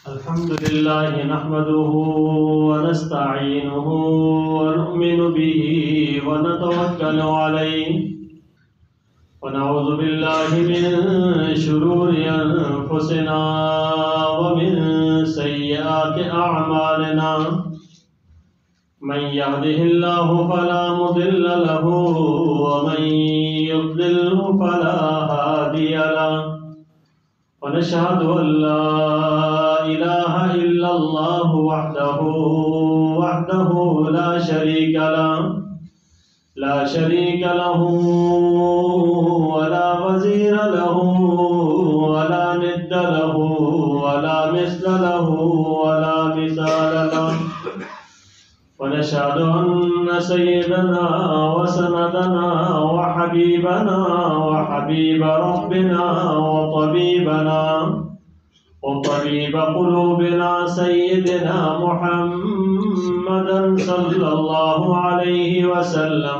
الحمد لله نحمده ونستعينه ونؤمن به ونتوكل عليه ونعوذ بالله من شرور أنفسنا ومن سيئات أعمالنا من يهده الله فلا مضل له ومن يضلل فلا هادي له ونشهد أن لا إله إلا الله وحده لا شريك له ولا وزير له ولا ند له ولا مثل له ولا مثال له ونشهد أن سيدنا وسندنا وحبيبنا وحبيب ربنا وطبيب قلوبنا سيدنا محمدا صلى الله عليه وسلم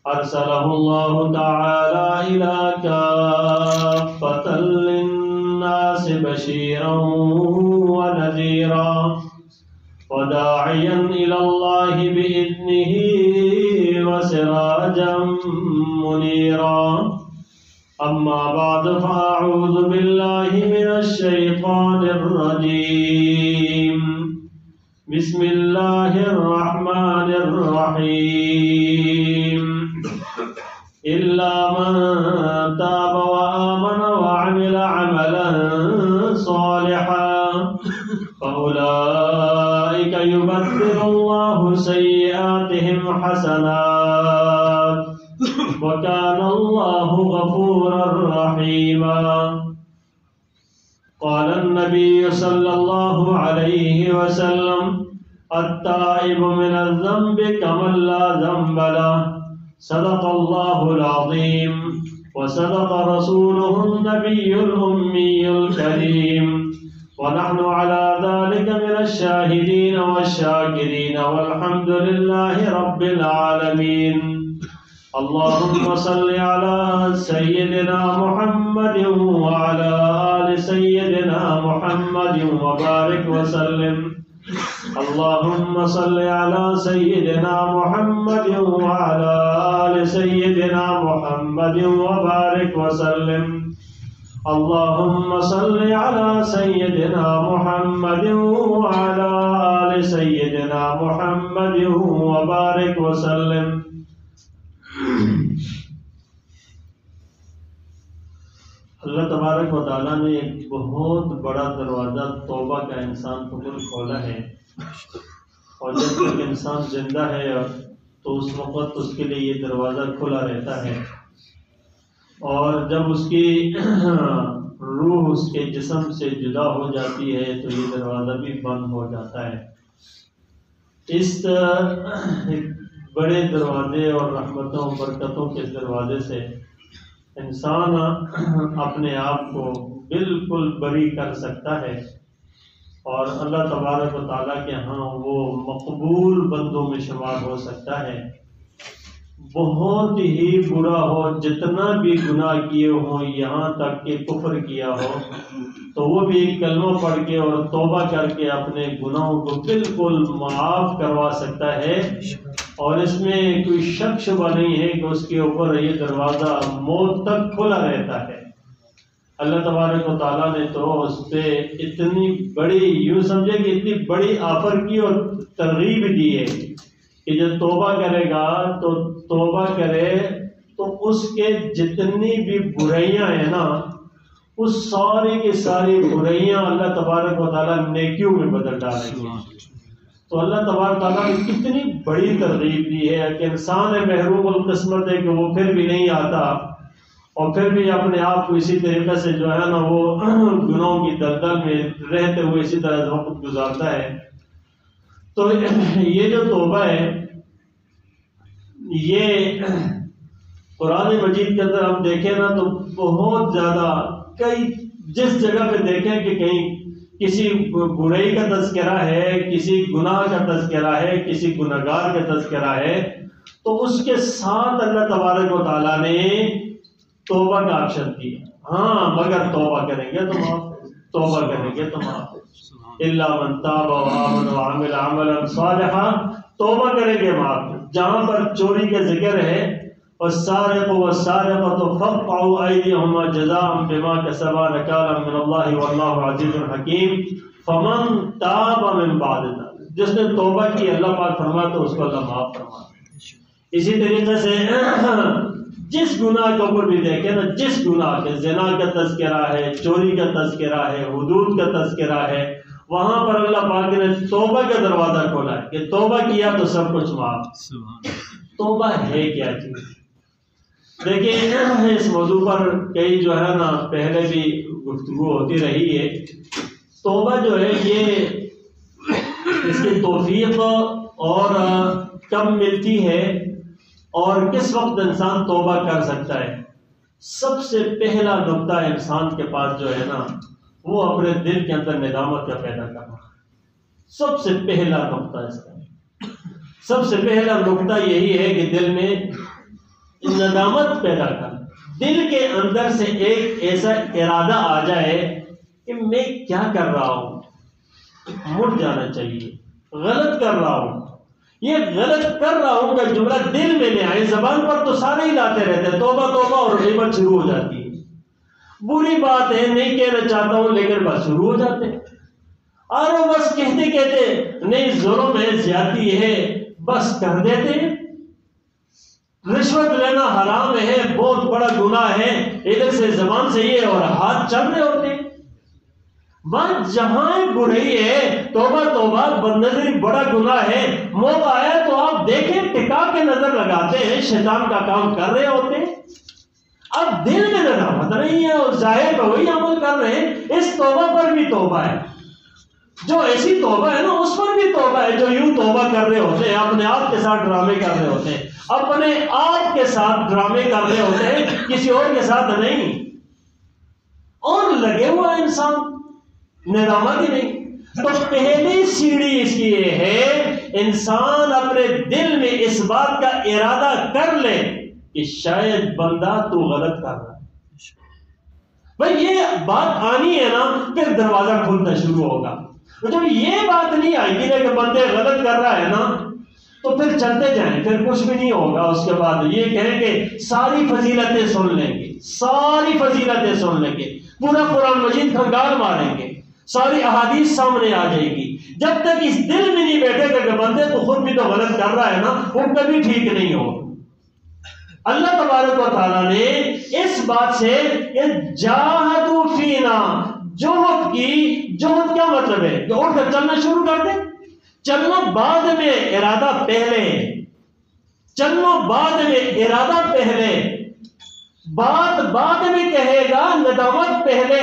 أرسله الله تعالى إلى كافة للناس بشيرا ونذيرا وداعيا إلى الله بإذنه وسراجا منيرا أما بعد فأعوذ بالله من الشيطان الرجيم بسم الله الرحمن الرحيم إلا من تاب وآمن وعمل عملا صالحا فأولئك يبدل الله سيئاتهم حسنات وكان الله غفورا رحيما قال النبي صلى الله عليه وسلم التائب من الذنب كمن لا ذنب له صدق الله العظيم وصدق رسوله النبي الأمي الكريم ونحن على ذلك من الشاهدين والشاكرين والحمد لله رب العالمين اللهم صل على سيدنا محمد وعلى آل سيدنا محمد وبارك وسلم اللهم صل على سيدنا محمد وعلى آل سيدنا محمد وبارك وسلم اللهم صل على سيدنا محمد وعلى آل سيدنا محمد وبارك وسلم اللہ تبارک و تعالیٰ نے ایک بہت بڑا دروازہ توبہ کا انسان کو کھولا ہے، اور جب تک انسان زندہ ہے تو اس وقت اس کے لیے یہ دروازہ کھلا رہتا ہے، اور جب اس کی روح اس کے جسم سے جدا ہو جاتی ہے تو یہ دروازہ بھی بند ہو جاتا ہے۔ اس بڑے دروازے اور رحمتوں برکتوں کے دروازے سے انسان اپنے آپ کو بالکل بری کر سکتا ہے، اور اللہ تبارک و تعالیٰ کے ہاں وہ مقبول بندوں میں شمار ہو سکتا ہے۔ بہت ہی برا ہو، جتنا بھی گناہ کیے ہوں، یہاں تک کہ کفر کیا ہو، تو وہ بھی کلمہ پڑھ کے اور توبہ کر کے اپنے گناہوں کو بالکل معاف کروا سکتا ہے، اور اس میں کوئی شک شبہ نہیں ہے کہ اس کے اوپر یہ دروازہ موت تک کھلا رہتا ہے۔ اللہ تبارک و تعالیٰ نے تو اس پہ اتنی بڑی، یوں سمجھے کہ اتنی بڑی آفر کی اور ترغیب دی ہے کہ جو توبہ کرے گا تو توبہ کرے تو اس کے جتنی بھی برائیاں ہیں نا، اس ساری کی ساری برائیاں اللہ تبارک و تعالیٰ نیکیوں میں بدل ڈالیں گے۔ تو اللہ تبارک و تعالیٰ نے کتنی بڑی ترغیب دی ہے کہ انسان محروم القسمت ہے کہ وہ پھر بھی نہیں آتا، اور پھر بھی اپنے آپ کو اسی طریقے سے جو ہے نا وہ گناہوں کی دلدل میں رہتے ہوئے اسی طرح وقت گزارتا ہے۔ تو یہ جو توبہ ہے، یہ قرآن مجید کے اندر ہم دیکھیں نا تو بہت زیادہ، کئی جس جگہ پہ دیکھیں کہ کہیں کسی برائی کا تذکرہ ہے، کسی گناہ کا تذکرہ ہے، کسی گناہگار کا تذکرہ ہے، تو اس کے ساتھ اللہ تبارک و تعالیٰ نے توبہ کا آپشن دیا۔ ہاں مگر توبہ کریں گے تو معاف، توبہ کریں گے تو معاف۔ الا من تاب وآمن وعمل عملا صالحا، توبہ کریں گے معاف۔ جہاں پر چوری کا ذکر ہے والسارق والسارقة فاقطعوا أيديهما جزاء بما كسبا نكالا من الله والله عزيز حكيم فمن تاب من بعد ذلك، جس نے توبہ کی اللہ پاک فرماتا تو اس کو اللہ معاف فرماتا۔ اسی طریقے سے جس گناہ کے اوپر بھی دیکھیں نا، جس گناہ کے زنا کا تذکرہ ہے، چوری کا تذکرہ ہے، حدود کا تذکرہ ہے، وہاں پر اللہ پاک نے توبہ کا دروازہ کھولا ہے کہ توبہ کیا تو سب کچھ معاف۔ توبہ ہے کیا چیز؟ دیکھیں اس موضوع پر کئی جو ہے نا پہلے بھی گفتگو ہوتی رہی ہے۔ توبہ جو ہے یہ اس کی توفیق اور کب ملتی ہے اور کس وقت انسان توبہ کر سکتا ہے؟ سب سے پہلا نقطہ انسان کے پاس جو ہے نا وہ اپنے دل کے اندر ندامت کا پیدا کرنا ہے۔ سب سے پہلا نقطہ اس کا، سب سے پہلا نقطہ یہی ہے کہ دل میں ندامت پیدا کر، دل کے اندر سے ایک ایسا ارادہ آ جائے کہ میں کیا کر رہا ہوں، مڑ جانا چاہیے، غلط کر رہا ہوں، یہ غلط کر رہا ہوں کا جملہ دل میں لے آئے۔ زبان پر تو سارے ہی لاتے رہتے توبہ توبہ اور غیبت شروع ہو جاتی ہے، بری بات ہے نہیں کہنا چاہتا ہوں لیکن بس شروع ہو جاتے، اور بس کہتے کہتے نہیں ظلم ہے زیادتی ہے بس کر دیتے ہیں، رشوت لینا حرام ہے بہت بڑا گناہ ہے، ادھر سے زبان سے یہ اور ہاتھ چل رہے ہوتے ہیں۔ بس جہاں برائی ہے توبہ توبہ، بدنظری بڑا گناہ ہے، موقع آیا تو آپ دیکھیں ٹکا کے نظر لگاتے ہیں، شیطان کا کام کر رہے ہوتے ہیں۔ اب دل میں ندامت نہیں ہے اور ظاہر پہ وہی عمل کر رہے ہیں۔ اس توبہ پر بھی توبہ ہے، جو ایسی توبہ ہے نا اس پر بھی توبہ ہے، جو یوں توبہ کر رہے ہوتے ہیں، اپنے آپ کے ساتھ ڈرامے کر رہے ہوتے ہیں، اپنے آپ کے ساتھ ڈرامے کر رہے ہوتے ہیں، کسی اور کے ساتھ نہیں، اور لگے ہوا انسان ندامت ہی نہیں۔ تو پہلی سیڑھی اس کی یہ ہے انسان اپنے دل میں اس بات کا ارادہ کر لے کہ شاید بندہ تو غلط کر رہا ہے۔ بھئی یہ بات آنی ہے نا پھر دروازہ کھلنا شروع ہوگا۔ جب یہ بات نہیں آئے گی کہ بندے غلط کر رہا ہے نا تو پھر چلتے جائیں، پھر کچھ بھی نہیں ہوگا۔ اس کے بعد یہ کہیں کہ ساری فضیلتیں سن لیں گے، ساری فضیلتیں سن لیں گے، پورا قرآن مجید کھنگال ماریں گے، ساری احادیث سامنے آ جائے گی۔ جب تک اس دل میں نہیں بیٹھے گا کہ بندے تو خود بھی تو غلط کر رہا ہے نا، وہ کبھی ٹھیک نہیں ہوگا۔ اللہ تبارک و تعالیٰ نے اس بات سے کہ جاہدوا فینا، جہد کی، جہد کیا مطلب ہے کہ اٹھ کر چلنا شروع کر دے، چلنا بعد میں ارادہ پہلے، چلنا بعد میں ارادہ پہلے، بات بعد میں کہے گا ندامت پہلے،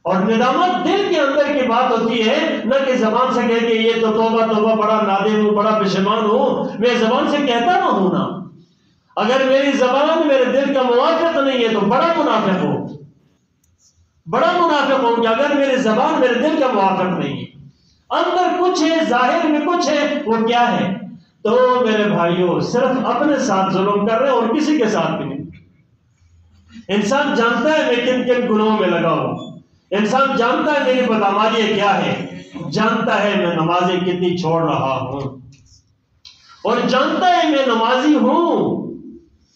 اور ندامت دل کے اندر کی بات ہوتی ہے، نہ کہ زبان سے کہہ کہ یہ تو توبہ توبہ بڑا نادم ہوں بڑا پشیمان ہوں، میں زبان سے کہتا نہ ہوں نا، اگر میری زبان میرے دل کا موافق نہیں ہے تو بڑا منافق ہوں، بڑا منافق ہوں کہ اگر میری زبان میرے دل کا موافق نہیں ہے، اندر کچھ ہے ظاہر میں کچھ ہے، وہ کیا ہے؟ تو میرے بھائیوں صرف اپنے ساتھ ظلم کر رہے ہیں اور کسی کے ساتھ بھی نہیں۔ انسان جانتا ہے میں کن کن گناہوں میں لگا ہوں، انسان جانتا ہے میری بدعمالی کیا ہے، جانتا ہے میں نمازیں کتنی چھوڑ رہا ہوں، اور جانتا ہے میں نمازی ہوں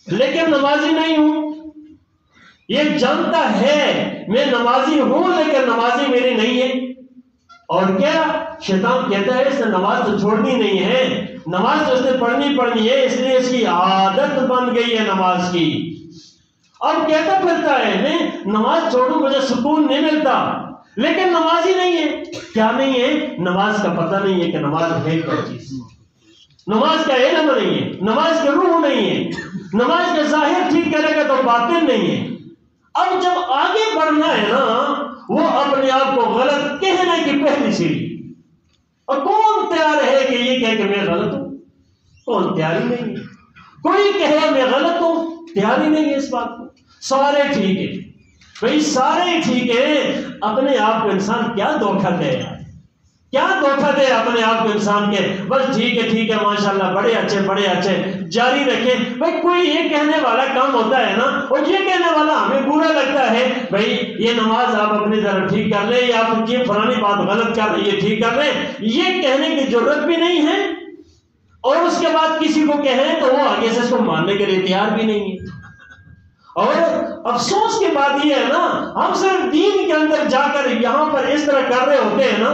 لیکن نمازی نہیں ہوں، یہ جانتا ہے میں نمازی ہوں لیکن نمازی میری نہیں ہے۔ اور کیا شیطان کہتا ہے اس نے نماز تو چھوڑنی نہیں ہے، نماز تو اس نے پڑھنی ہے، اس لیے اس کی عادت بن گئی ہے نماز کی، اور کہتا پھرتا ہے میں نماز چھوڑوں مجھے سکون نہیں ملتا، لیکن نمازی نہیں ہے۔ کیا نہیں ہے؟ نماز کا پتہ نہیں ہے کہ نماز ہے کیا چیز، نماز کا علم نہیں ہے، نماز کا روح نہیں ہے، نماز کا ظاہر ٹھیک کرے گا تو باطن نہیں ہے۔ اب جب آگے بڑھنا ہے نا وہ اپنے آپ کو غلط کہنے کی پہلی سیڑھی، اور کون تیار ہے کہ یہ کہے کہ میں غلط ہوں؟ کون تیار ہی نہیں ہے، کوئی کہے میں غلط ہوں تیار ہی نہیں ہے اس بات کو۔ سارے ٹھیک ہے بھئی، سارے ٹھیک ہے، اپنے آپ کو انسان کیا دھوکہ دے رہا ہے، کیا دھوکہ دے اپنے آپ کو انسان کے، بس ٹھیک ہے ماشاءاللہ بڑے اچھے جاری رکھیں. بھائی کوئی یہ کہنے والا کام ہوتا ہے نا، اور یہ کہنے والا ہمیں برا لگتا ہے، بھائی یہ نماز آپ اپنی طرف ٹھیک کر لیں، یا آپ یہ فلانی بات غلط کر رہے ہیں یہ ٹھیک کر لیں، یہ کہنے کی ضرورت بھی نہیں ہے. اور اس کے بعد کسی کو کہیں تو وہ آگے سے اس کو ماننے کے لیے تیار بھی نہیں ہے. اور افسوس کی بات یہ ہے نا، ہم صرف دین کے اندر جا کر یہاں پر اس طرح کر رہے ہوتے ہیں نا،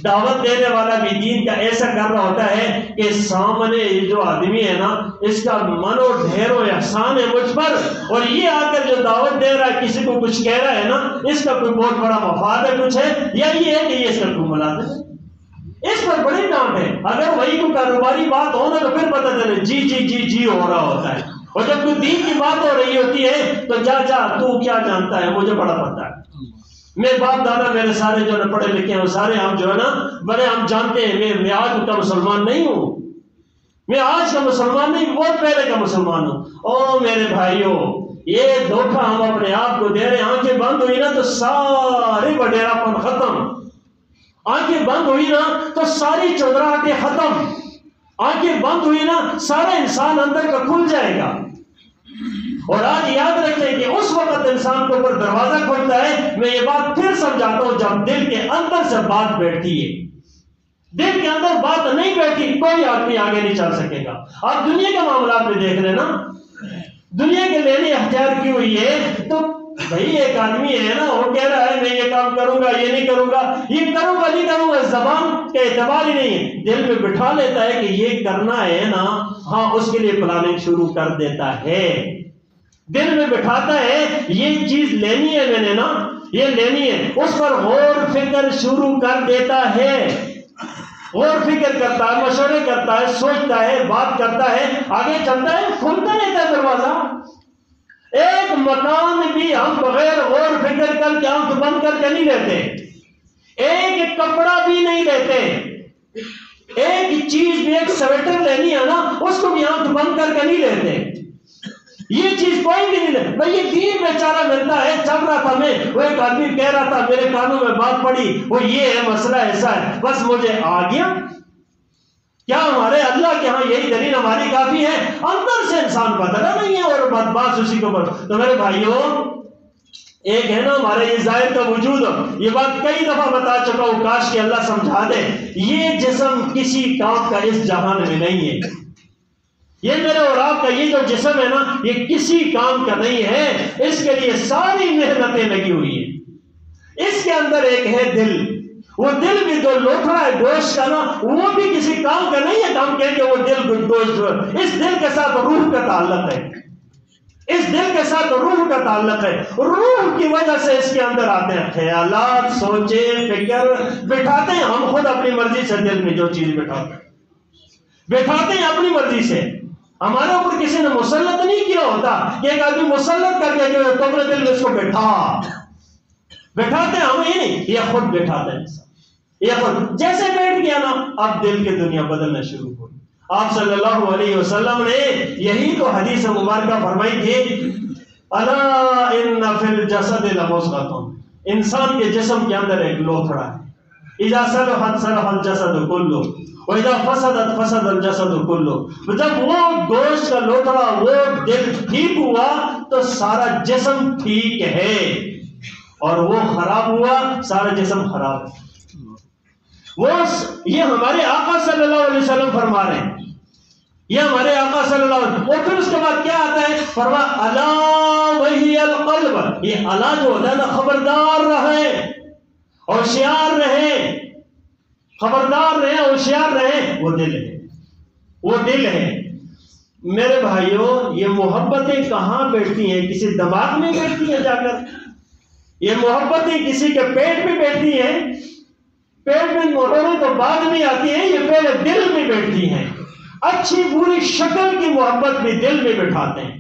دعوت دینے والا بھی دین کا ایسا کر رہا ہوتا ہے کہ سامنے جو آدمی ہے نا، اس کا من و ڈھیر و احسان ہے مجھ پر، اور یہ آ کر جو دعوت دے رہا ہے کسی کو کچھ کہہ رہا ہے نا، اس کا کوئی بہت بڑا مفاد ہے کچھ ہے، یا یہ ہے کہ یہ اس کا کوئی ملازم ہے. اس پر بڑی ڈانٹ ہے. اگر وہی کوئی کاروباری بات ہو نا تو پھر پتہ چلے جی ہو رہا ہوتا ہے، اور جب کوئی دین کی بات ہو رہی ہوتی ہے تو جا تو کیا جانتا ہے، مجھے بڑا پتہ ہے. میرے باپ دادا میرے سارے جو پڑھے لکھے ہیں وہ سارے ہم جو ہے نا بڑے ہم جانتے ہیں. میں آج کا مسلمان نہیں ہوں، میں آج کا مسلمان نہیں، بہت پہلے کا مسلمان ہوں. او میرے بھائیوں، یہ دھوکہ ہم اپنے آپ کو دے رہے ہیں. آنکھیں بند ہوئی نا تو سارے وڈیرا پن ختم، آنکھیں بند ہوئی نا تو ساری چودراہٹیں ختم، آنکھیں بند ہوئی نا سارا انسان اندر کا کھل جائے گا. اور آج یاد رکھیں کہ اس وقت انسان کے اوپر دروازہ کھلتا ہے. میں یہ بات پھر سمجھاتا ہوں، جب دل کے اندر سے بات بیٹھتی ہے. دل کے اندر بات نہیں بیٹھی کوئی آدمی آگے نہیں چل سکے گا. آپ دنیا کے معاملات میں دیکھ رہے نا، دنیا کے لینے اختیار کی ہوئی ہے. تو بھائی ایک آدمی ہے نا، وہ کہہ رہا ہے میں یہ کام کروں گا، یہ نہیں کروں گا، یہ کروں گا نہیں کروں گا، زبان کا اعتبار ہی نہیں ہے. دل میں بٹھا لیتا ہے کہ یہ کرنا ہے نا، ہاں اس کے لیے پلاننگ شروع کر دیتا ہے. دل میں بٹھاتا ہے یہ چیز لینی ہے، میں نے نا یہ لینی ہے، اس پر غور فکر شروع کر دیتا ہے. غور فکر کرتا ہے، مشورے کرتا ہے، سوچتا ہے، بات کرتا ہے، آگے چلتا ہے، کھلتا رہتا ہے دروازہ. ایک مکان بھی ہم بغیر غور فکر کر کے آنکھ بند کر کے نہیں لیتے. ایک کپڑا بھی نہیں لیتے. ایک چیز بھی، ایک سویٹر لینی ہے نا، اس کو بھی آنکھ بند کر کے نہیں لیتے. یہ چیز کوئی بھی نہیں لے. بھائی یہ دین بیچارہ ملتا ہے. چل رہا تھا میں، وہ ایک آدمی کہہ رہا تھا، میرے کانوں میں بات پڑی، وہ یہ ہے مسئلہ ایسا ہے، بس مجھے آ گیا. کیا ہمارے اللہ کے ہاں یہی دلیل ہماری کافی ہے؟ اندر سے انسان بدلا نہیں ہے اور بات اسی کے اوپر. تو میرے بھائیوں، ایک ہے نا ہمارے یہ ظاہر کا وجود، یہ بات کئی دفعہ بتا چکا ہوں، کاش کہ اللہ سمجھا دے. یہ جسم کسی کام کا اس جہان میں نہیں ہے. یہ میرے اور آپ کا یہ جو جسم ہے نا، یہ کسی کام کا نہیں ہے. اس کے لیے ساری محنتیں لگی ہوئی ہیں. اس کے اندر ایک ہے دل. وہ دل بھی جو لوتھڑا ہے گوشت کا نا، وہ بھی کسی کام کا نہیں ہے. ہم کہیں کہ وہ دل گوشت، اس دل کے ساتھ روح کا تعلق ہے. اس دل کے ساتھ روح کا تعلق ہے. روح کی وجہ سے اس کے اندر آتے ہیں خیالات، سوچے، فکر بٹھاتے ہیں. ہم خود اپنی مرضی سے دل میں جو چیز بٹھاتے ہیں اپنی مرضی سے. ہمارے اوپر کسی نے مسلط نہیں کیا ہوتا کہ ایک آدمی مسلط کر کے جو تو اپنے دل میں اس کو بٹھاتے ہیں. ہم یہ نہیں، یہ خود بٹھاتے ہیں. یہ خود جیسے بیٹھ گیا نا، اب دل کی دنیا بدلنا شروع ہو. آپ صلی اللہ علیہ وسلم نے یہی تو حدیث مبارکہ فرمائی تھی، الا ان فی الجسد لمضغۃ. انسان کے جسم کے اندر ایک لوتھڑا ہے. اذا صلحت صلح الجسد كله واذا فسدت فسد الجسد كله. جب وہ گوشت کا لوتھڑا، وہ دل ٹھیک ہوا تو سارا جسم ٹھیک ہے، اور وہ خراب ہوا سارا جسم خراب ہے. یہ ہمارے آقا صلی اللہ علیہ وسلم فرما رہے ہیں. یہ ہمارے آقا صلی اللہ علیہ وسلم. اور پھر اس کے بعد کیا آتا ہے؟ فرما الا وہی القلب. یہ الا جو ہوتا ہے نا، خبردار رہیں، ہوشیار رہیں، خبردار رہیں، ہوشیار رہیں. وہ دل ہے، وہ دل ہے. میرے بھائیوں، یہ محبتیں کہاں بیٹھتی ہیں؟ کسی دماغ میں بیٹھتی ہیں جا کر. یہ محبتیں کسی کے پیٹ میں بیٹھتی ہیں. پیٹ میں موٹریں تو بعد میں آتی ہیں، یہ پہلے دل میں بیٹھتی ہیں. اچھی بری شکل کی محبت بھی دل میں بٹھاتے ہیں،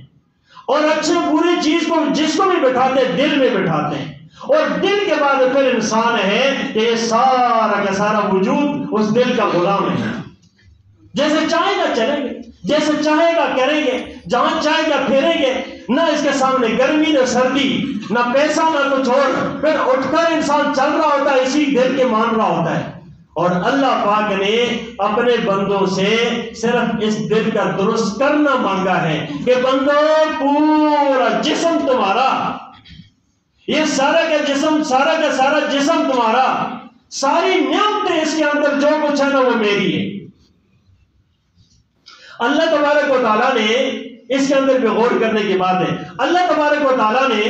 اور اچھے بری چیز کو جس کو بھی بٹھاتے ہیں دل میں بٹھاتے ہیں. اور دل کے بعد پھر انسان ہے کہ یہ سارا کا سارا وجود اس دل کا غلام ہے. جیسے چاہے گا چلیں گے، جیسے چاہے گا کریں گے، جہاں چاہے گا پھیریں گے. نہ اس کے سامنے گرمی نہ سردی، نہ پیسہ نہ کچھ اور. پھر اٹھ کر انسان چل رہا ہوتا ہے، اسی دل کے مان رہا ہوتا ہے. اور اللہ پاک نے اپنے بندوں سے صرف اس دل کا درست کرنا مانگا ہے کہ بندو پورا جسم تمہارا، یہ سارا کا جسم، سارا کا سارا جسم تمہارا، ساری نعمتیں اس کے اندر جو کچھ ہے نا وہ میری ہے۔ اللہ تبارک و تعالیٰ نے اس کے اندر بھی غور کرنے کی بات ہے، اللہ تبارک و تعالیٰ نے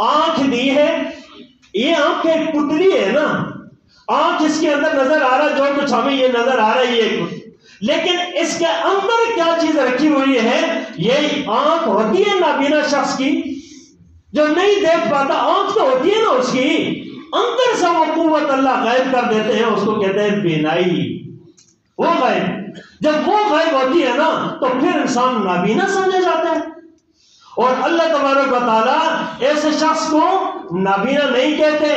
آنکھ دی ہے، یہ آنکھ ایک پتلی ہے نا، آنکھ اس کے اندر نظر آ رہا جو کچھ ہمیں یہ نظر آ رہا ہے یہ کچھ، لیکن اس کے اندر کیا چیز رکھی ہوئی ہے؟ یہ آنکھ ہوتی ہے نابینا شخص کی جو نہیں دیکھ پاتا، آنکھ تو ہوتی ہے نا اس کی، اندر سے وہ قوت اللہ غائب کر دیتے ہیں، اس کو کہتے ہیں بینائی، وہ غائب، جب وہ غائب ہوتی ہے نا تو پھر انسان نابینا سمجھا جاتا ہے۔ اور اللہ تبارک و تعالیٰ ایسے شخص کو نابینا نہیں کہتے،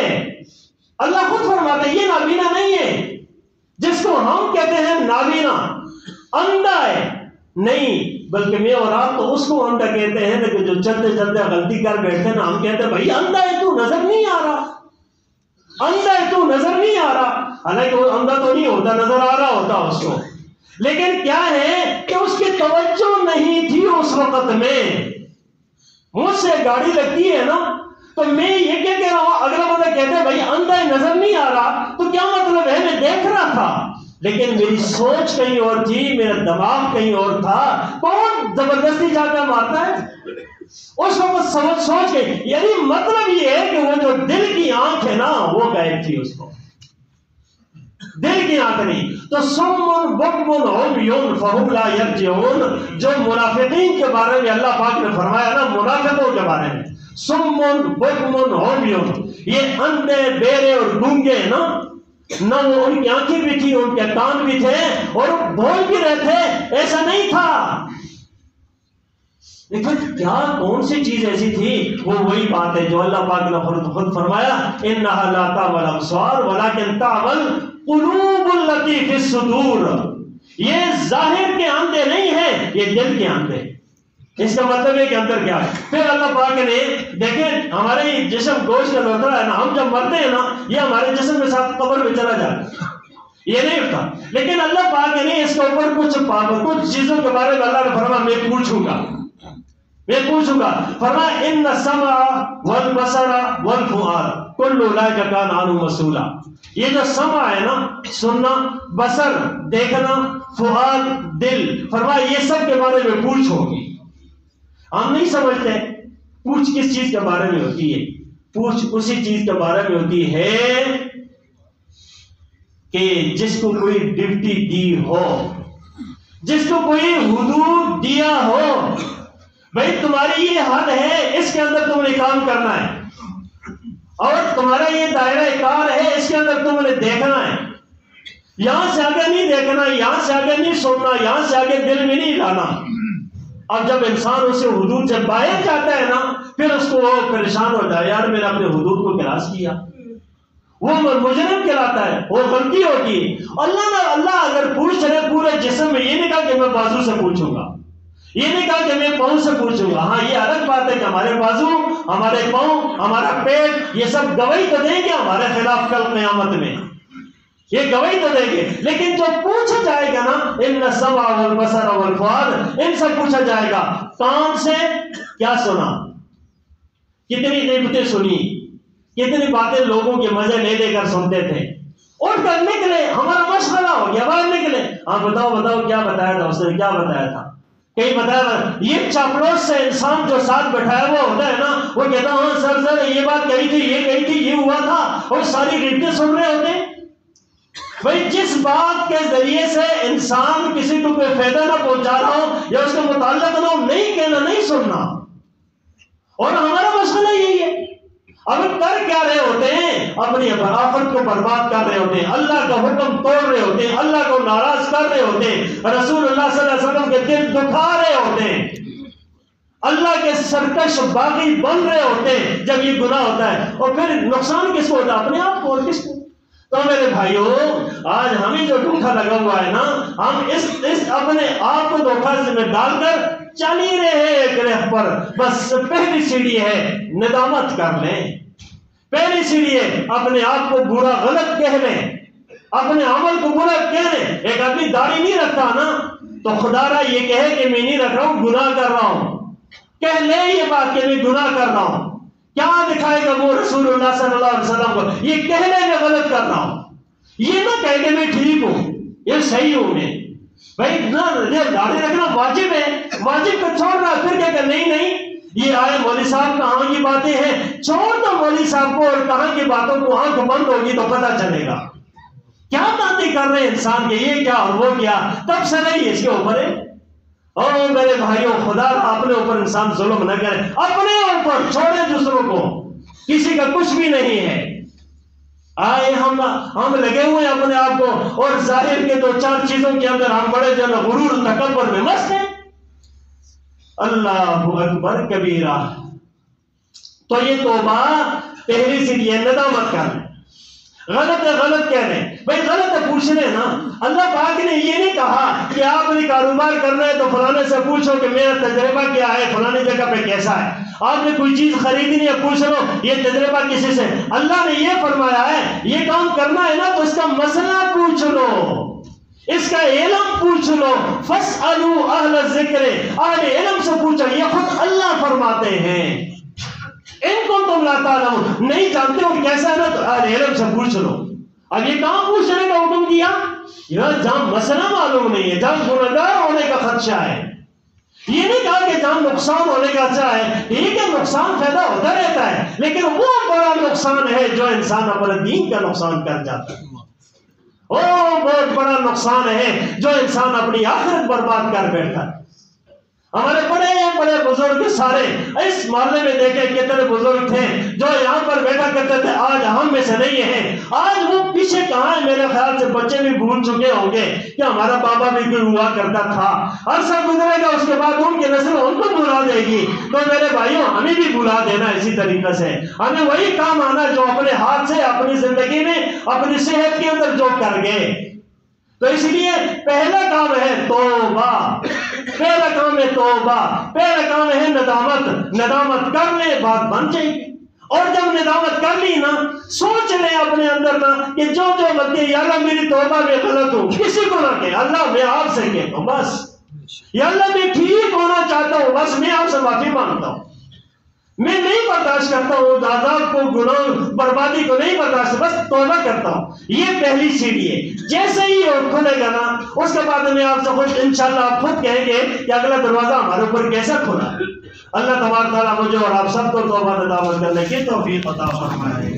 اللہ خود فرماتے ہیں یہ نابینا نہیں ہے، جس کو ہم کہتے ہیں نابینا، اندھا ہے نہیں، بلکہ میں اور آپ تو اس کو اندھا کہتے ہیں لیکن جو چلتے چلتے غلطی کر بیٹھتے نا ہم کہتے ہیں بھائی اندھا ہے تو نظر نہیں آ رہا، اندھا ہے تو نظر نہیں آ رہا، حالانکہ وہ اندھا تو نہیں ہوتا، نظر آ رہا ہوتا اس کو، لیکن کیا ہے کہ اس کی توجہ نہیں تھی اس وقت میں۔ مجھ سے گاڑی لگتی ہے نا تو میں یہ کہہ رہا ہوں، اگلا بندہ کہتے ہیں بھائی اندھا ہے نظر نہیں آ رہا، تو کیا مطلب ہے میں دیکھ رہا تھا لیکن میری سوچ کہیں اور تھی، میرا دماغ کہیں اور تھا۔ کون زبردستی جا کر مارتا ہے؟ اس وقت سوچ کے، یعنی مطلب یہ ہے کہ وہ جو دل کی آنکھ ہے نا وہ غائب تھی، اس کو دل کی آنکھ نہیں۔ تو سمن بکمن عمیون فہم لا یرجعون، جو منافقین کے بارے میں اللہ پاک نے فرمایا نا، منافقوں کے بارے میں، سمن بکمن عمیون، یہ اندھے بیرے اور گونگے نا، نہ وہ ان کی آنکھیں بھی تھی، ان کے کان بھی تھے اور بول بھی رہے تھے، ایسا نہیں تھا، لیکن کیا کون سی چیز ایسی تھی؟ وہ وہی بات ہے جو اللہ پاک نے خود فرمایا، انہا لا تعمل الابصار ولکن تعمل قلوب التی فی الصدور، یہ ظاہر کے اندھے نہیں ہیں، یہ دل کے اندھے۔ اس کا مطلب ہے کہ اندر کیا ہے؟ پھر اللہ پاک نے دیکھیں ہمارے جسم گوشت کا لوتھڑا ہے نا، ہم جب مرتے ہیں نا یہ ہمارے جسم کے ساتھ قبر میں چلا جاتا ہے، یہ نہیں ہوتا، لیکن اللہ پاک نے اس کے اوپر کچھ چیزوں کے بارے میں اللہ نے فرمایا میں پوچھوں گا، فرمایا ان السمع والبصر والفؤاد کل اولئک کان عنہ مسئولا، یہ جو سمع ہے نا، سننا، بصر دیکھنا، فؤاد دل، فرمایا یہ سب کے بارے میں پوچھ ہوگی۔ ہم نہیں سمجھتے پوچھ کس چیز کے بارے میں ہوتی ہے، پوچھ اسی چیز کے بارے میں ہوتی ہے کہ جس کو کوئی ڈیوٹی دی ہو، جس کو کوئی حدود دیا ہو، بھائی تمہاری یہ حد ہے، اس کے اندر تم نے کام کرنا ہے، اور تمہارا یہ دائرہ کار ہے، اس کے اندر تم نے دیکھنا ہے، یہاں سے آگے نہیں دیکھنا، یہاں سے آگے نہیں سننا، یہاں سے آگے دل میں نہیں لانا۔ اب جب انسان اسے حدود سے باہر جاتا ہے نا پھر اس کو وہ پریشان ہو جائے، یار میں نے اپنے حدود کو کراس کیا، وہ مجرم کہلاتا ہے، وہ غلطی ہوتی ہے۔ اللہ اگر پوچھ رہے پورے جسم میں، یہ نہیں کہا کہ میں بازو سے پوچھوں گا، یہ نہیں کہا کہ میں پاؤں سے پوچھوں گا، ہاں یہ الگ بات ہے کہ ہمارے بازو، ہمارے پاؤں، ہمارا پیٹ، یہ سب گواہی تو دیں گے ہمارے خلاف کل قیامت میں، یہ گواہی تو دیں گے، لیکن جو پوچھا جائے گا نا، ان السمع والبصر والفؤاد، ان سے پوچھا جائے گا، کان سے کیا سنا، کتنی نعمتیں سنی، کتنی باتیں لوگوں کے مزے لے لے کر سنتے تھے، اٹھ کر نکلے، ہمارا مشغلہ ہو گیا، باہر نکلے، ہاں بتاؤ کیا بتایا تھا اس نے، کیا بتایا تھا، کہیں بتایا، یہ چاپلوس سے انسان جو ساتھ بیٹھایا ہوا ہوتا ہے نا، وہ کہتا ہاں سر یہ بات کہی تھی، یہ کہی تھی، یہ ہوا تھا، اور ساری رپورٹیں سن رہے ہوتے ہیں۔ بھائی جس بات کے ذریعے سے انسان کسی کو کوئی فائدہ نہ پہنچا رہا ہو یا اس کے متعلق نہ ہو، نہیں کہنا، نہیں سننا، اور ہمارا مسئلہ یہی ہے۔ اب کر کیا رہے ہوتے ہیں؟ اپنی آخرت کو برباد کر رہے ہوتے ہیں، اللہ کا حکم توڑ رہے ہوتے ہیں، اللہ کو ناراض کر رہے ہوتے ہیں، رسول اللہ صلی اللہ علیہ وسلم کے دل دکھا رہے ہوتے ہیں، اللہ کے سرکش باغی بن رہے ہوتے ہیں جب یہ گناہ ہوتا ہے، اور پھر نقصان کس کو ہوتا ہے؟ اپنے آپ کو اور کس کو؟ تو میرے بھائیوں آج ہمیں جو دھوکا لگا ہوا ہے نا، ہم اس اپنے آپ کو دھوکا میں ڈال کر چل ہی رہے ہیں ایک راہ پر۔ بس پہلی سیڑھی ہے ندامت کر لیں، پہلی سیڑھی ہے اپنے آپ کو برا غلط کہہ لیں، اپنے عمل کو گناہ کہنے. ایک آدمی داڑھی نہیں رکھتا نا تو خدا را یہ کہے کہ میں نہیں رکھ رہا ہوں، گناہ کر رہا ہوں. کہہ لے یہ بات کہ میں گناہ کر رہا ہوں. کیا دکھائے گا وہ رسول اللہ صلی اللہ علیہ وسلم کو؟ یہ کہنے میں غلط کر رہا ہوں. یہ نہ کہہ کہ میں ٹھیک ہوں، یہ صحیح ہوں میں. بھائی نہ داڑھی رکھنا واجب ہے، واجب کو چھوڑنا پھر کہہ کہ نہیں یہ آئے مولوی صاحب کہاں کی باتیں ہیں. چھوڑ دو مولوی صاحب کو اور کہاں کی باتوں کو، آنکھ بند ہوگی تو پتہ چلے گا کیا باتیں کر رہے ہیں انسان کے، یہ کیا اور وہ کیا. تب سے نہیں اس کے اوپر ہے. او میرے بھائیوں، خدا اپنے اوپر انسان ظلم نہ کرے، اپنے اوپر چھوڑے دوسروں کو، کسی کا کچھ بھی نہیں ہے. آئے ہم لگے ہوئے اپنے آپ کو اور ظاہر کے 2-4 چیزوں کے اندر ہم بڑے جو ہے غرور تکبر میں مست ہیں. اللہ اکبر کبیرہ. تو یہ توبہ پہلی سی یہ ندامت کرنا. غلط ہے غلط کہہ رہے بھائی، غلط ہے پوچھ لیں نا. اللہ پاک نے یہ نہیں کہا کہ آپ نے کاروبار کرنا ہے تو فلانے سے پوچھو کہ میرا تجربہ کیا ہے، فلانے جگہ پہ کیسا ہے. آپ نے کوئی چیز خریدنی ہے پوچھ لو یہ تجربہ کسی سے. اللہ نے یہ فرمایا ہے یہ کام کرنا ہے نا تو اس کا مسئلہ پوچھ لو، اس کا علم پوچھ لو. فاسألوا اہل الذکر، اہل علم سے پوچھو. یہ خود اللہ فرماتے ہیں ان کو تم لا تعلمون، نہیں جانتے ہو کیسا ہے نا تو اہل علم سے پوچھ لو. اب یہ کام پوچھنے کا حکم دیا جہاں مسئلہ معلوم نہیں ہے، جہاں گنہگار ہونے کا خدشہ ہے. یہ نہیں کہا کہ جہاں نقصان ہونے کا خدشہ ہے. ٹھیک ہے نقصان پیدا ہوتا رہتا ہے، لیکن وہ بڑا نقصان ہے جو انسان اپنے دین کا نقصان کر جاتا ہے. وہ بہت بڑا نقصان ہے جو انسان اپنی آخرت برباد کر بیٹھتا ہے. ہمارے بڑے بڑے بزرگ سارے اس محلے میں دیکھے کتنے بزرگ تھے جو یہاں پر بیٹھا کرتے تھے، آج ہم میں سے نہیں ہیں. آج وہ پیچھے کہاں ہے؟ میرے خیال سے بچے بھی بھول چکے ہوں گے کہ ہمارا بابا بھی کوئی ہوا کرتا تھا. عرصہ گزرے گا اس کے بعد ان کی نسل ان کو بھلا دے گی. تو میرے بھائیوں ہمیں بھی بھلا دینا اسی طریقے سے. ہمیں وہی کام آنا جو اپنے ہاتھ سے اپنی زندگی میں اپنی صحت کے اندر جو کر گئے. تو اس لیے پہلا کام ہے توبہ، پہلا کام ہے توبہ، پہلا کام ہے ندامت. ندامت کر لے بات بن جائے گی. اور جب ندامت کر لی نا، سوچ لے اپنے اندر نا کہ جو غلطی، یا اللہ میری توبہ میں غلط ہوں، کسی کو نہ کہ اللہ میں آپ سے کہتا ہوں بس، یا اللہ میں ٹھیک ہونا چاہتا ہوں بس، میں آپ سے معافی مانگتا ہوں. میں نہیں برداشت کرتا ہوں عذاب کو، گناہ بربادی کو نہیں برداشت، بس توبہ کرتا ہوں. یہ پہلی سیڑھی ہے. جیسے ہی اور کھلے گا نا اس کے بعد میں آپ سے خود انشاءاللہ آپ خود کہیں گے کہ اگلا دروازہ ہمارے اوپر کیسا کھلا. اللہ تبارک تعالیٰ مجھے اور آپ سب کو توبہ ندامت کرنے کی توفیق عطا فرمائے.